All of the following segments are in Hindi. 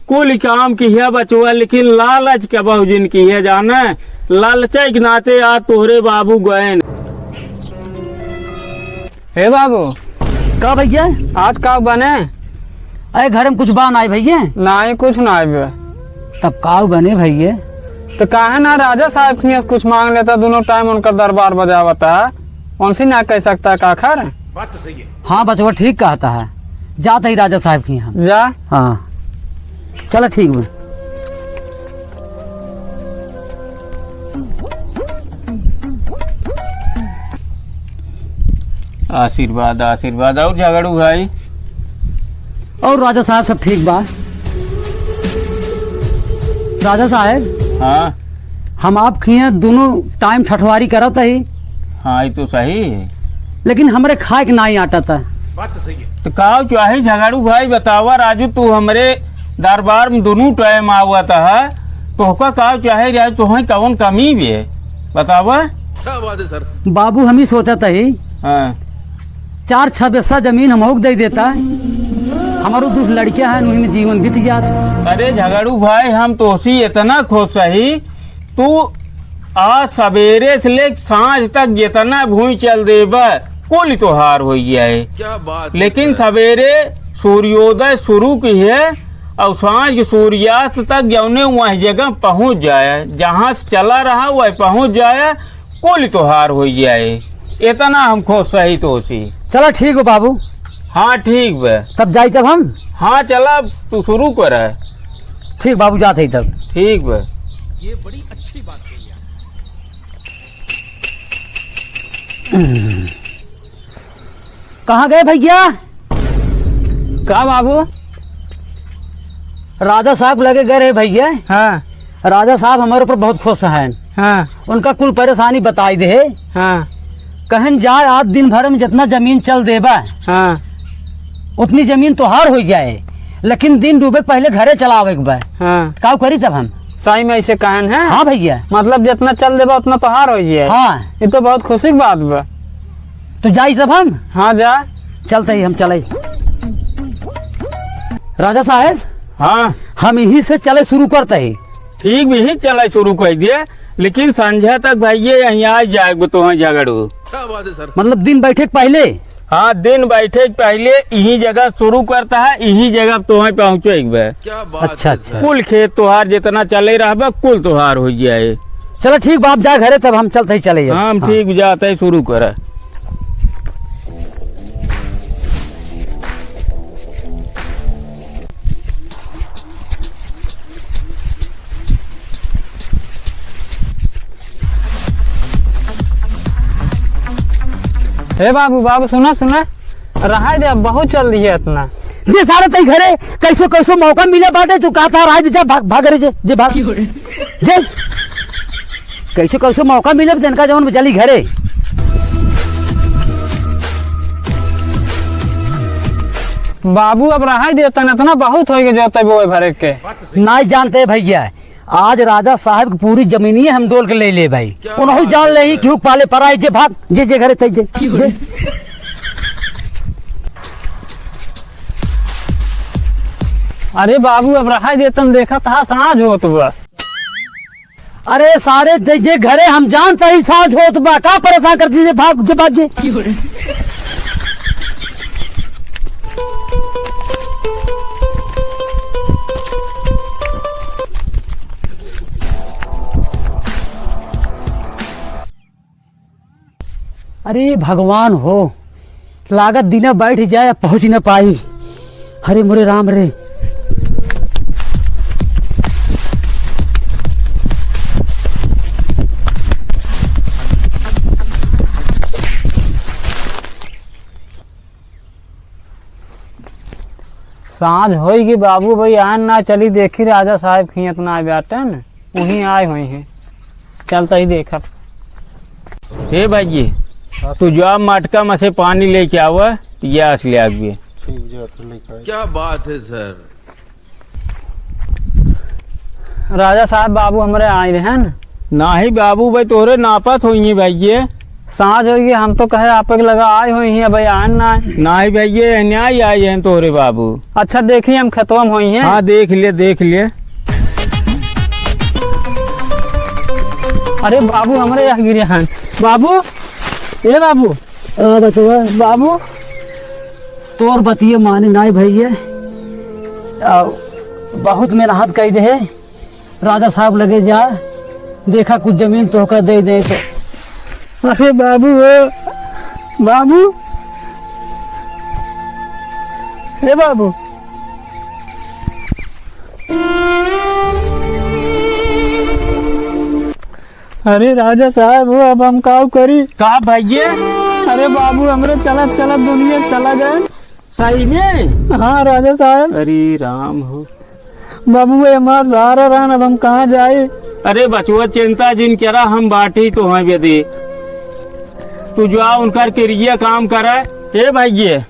कुल काम की है बचुआ, लेकिन लालच के बहुजिन की है जाने। लालच के नाते आज तोहरे बाबू गए। हे बाबू का भैया आज का बने? अरे घर में कुछ बान आए भैया? नहीं कुछ ना आए। तब काव बने भैया? तो काहे ना राजा साहब की कुछ मांग लेता, दोनों टाइम उनका दरबार बजावता है, उनसे ना कह सकता का खर। बात तो सही है। हाँ बचवा ठीक कहता है, जाते ही राजा साहब की हम जा। हाँ चलो ठीक है। आशीर्वाद आशीर्वाद। और झगड़ू भाई? और राजा साहब सब ठीक बा। राजा साहब हाँ हम आप खिए दोनों टाइम ठठवारी करत ही, हाँ ये तो सही है, लेकिन हमरे खाए के नहीं आटा था। बात तो सही है। तो का चाहे झगड़ू भाई बतावा। राजू तू हमरे दरबार में दोनों टाइम आवत है, तो का चाहे राजू तुम्हें कौन कमी भी है बतावा। क्या बात है सर। बाबू हम ही सोचा था ही हाँ 4-6 बिस्सा जमीन हम दे देता है, हमारो 2 लड़कियां हैं, उन्हीं में जीवन बीत जात। अरे झगड़ू भाई हम तो सी इतना खुश रही, तू आज सवेरे से ले सांझ तक जितना भूमि चल देबा कुल त्योहार हो गया है। क्या बात। लेकिन सवेरे सूर्योदय शुरू की है और सांझ सूर्यास्त तक जौने वह जगह पहुंच जाए, जहाँ से चला रहा वह पहुंच जाए, कुल त्योहार हो जाए। इतना हम खुश रही तो सी। चलो ठीक हो बाबू। हाँ ठीक बे। तब जाई तब हम। हाँ चला तू शुरू कर। ठीक बाबू जाते ही तब। ठीक बे। ये बड़ी अच्छी बात कही है। कहाँ गए भैया? का बाबू? राजा साहब लगे गए रहे भैया। हाँ राजा साहब हमारे ऊपर बहुत खुश हैं। हाँ उनका कुल परेशानी बताई दे। हाँ कहन जाए आज दिन भर में जितना जमीन चल देबा हाँ उतनी जमीन तोहार हो जाए, लेकिन दिन डूबे पहले घरे चलावे के बा। हाँ का करी तब हम? सही में ऐसे कहन है। हाँ भैया। मतलब जितना चल देबा उतना त्योहार हो जाए। हाँ ये तो बहुत खुशी की बात बा। तो जाई तब हम। हाँ जा। चलते ही हम चले। राजा साहब हाँ हम यही से चले शुरू करते ही। ठीक भी ही चला शुरू कर दिए, लेकिन संध्या तक भाई यहीं आ जाए तो झगड़ू। क्या बात है सर। मतलब दिन बैठे के पहले? हाँ दिन बैठे पहले यही जगह शुरू करता है, यही जगह तुम्हें पहुँचे। क्या बात अच्छा है अच्छा। कुल खेत तोहार जितना चले रहा कुल तोहार हो जाए। चलो ठीक बाप जा घरे, तब हम चलते ही चले। हाँ हम ठीक जाते ही शुरू कर। हे बाबू बाबू सुना सुना रहा दे, अब बहुत चल रही है इतना। जे सारे तई घरे कैसो कैसो मौका मिले बाटे, तू कहता रहा जा भाग भाग रे जे भाग जे कैसो कैसो मौका मिले जनका जवन चली घरे। बाबू अब रहा दे इतना बहुत हो गया जोते बोए भरे के। नहीं जानते भैया, आज राजा साहब की पूरी जमीनिए हम डोल के ले ले भाई। उन्होंने जान ले ही क्यों पाले पर आए जे भाग जे जे घरे तई जे। अरे बाबू अब रहा दे, तुम देखा था साँझ होत बा। अरे सारे जे जे घरे हम जानते ही साँझ होत बा, का परेशान कर दीजिए भाग जे भाग जे। अरे भगवान हो, लागत दिन बैठ जाए पहुंच न पाई। हरे मुरे राम रे। साँझ होगी बाबू भाई, आन ना चली देखी राजा साहब की इतना बैठे न वहीं आए हुए हैं। चलता ही देखा। हे भाई जी तू जो मटका में से पानी लेके आवा, गैस ले आगे। क्या बात है सर। राजा साहब बाबू हमारे आए रहे हैं न। ना ही बाबू भाई तोरे नापत होइए भाई ये। सांझ होगी, हम तो कहे आप लगा आए हुई हैं भाई आन ना आए। नहीं भैया न्याय आए हैं तोरे बाबू। अच्छा देखिए हम खेतवा में हुई हैं। हाँ देख लिए देख लिए। अरे बाबू हमारे यहाँ गिरे हैं बाबू। ए बाबू बचवा बाबू तोर बतिये माने नाय भैया, बहुत मेहनत कर दे है, राजा साहब लगे जा देखा कुछ जमीन तो कर दे दे तो। अरे बाबू बाबू ए बाबू अरे राजा साहब वो अब हम काव करी। का भैया? अरे बाबू हमरे चलत चलत दुनिया चला गए। सही में? हाँ राजा साहब। अरे राम हो बाबू ये हमारा सहारा रहा, अब हम कहाँ जाए। अरे बचुआ चिंता जिन करा हम बाटी तो हैं बेदे, तू जो उनका क्रिया काम करा। हे भैया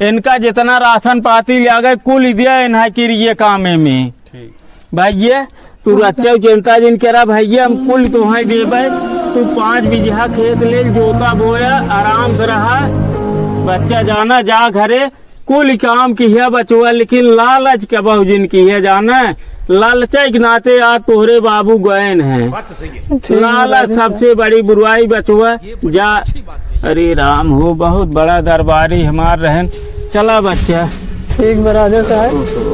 इनका जितना राशन पाती ले गए कुल दिया इन्हा क्रिया काम में। भैया तू अच्छा चिंता जिन करा भैया, हम कुल तो हैं देवे। तू 5 बीघा खेत ले जोता बोया आराम से रहा, बच्चा जाना जा घरे कुल काम की है बचुआ। लेकिन लालच के बहु जिन की है जाना, लालच के नाते आज तोहरे बाबू गयन है। लालच सबसे बड़ी बुराई बचुआ जा। अरे राम हो बहुत बड़ा दरबारी हमार रहन। चला बच्चा। ठीक राजा साहब।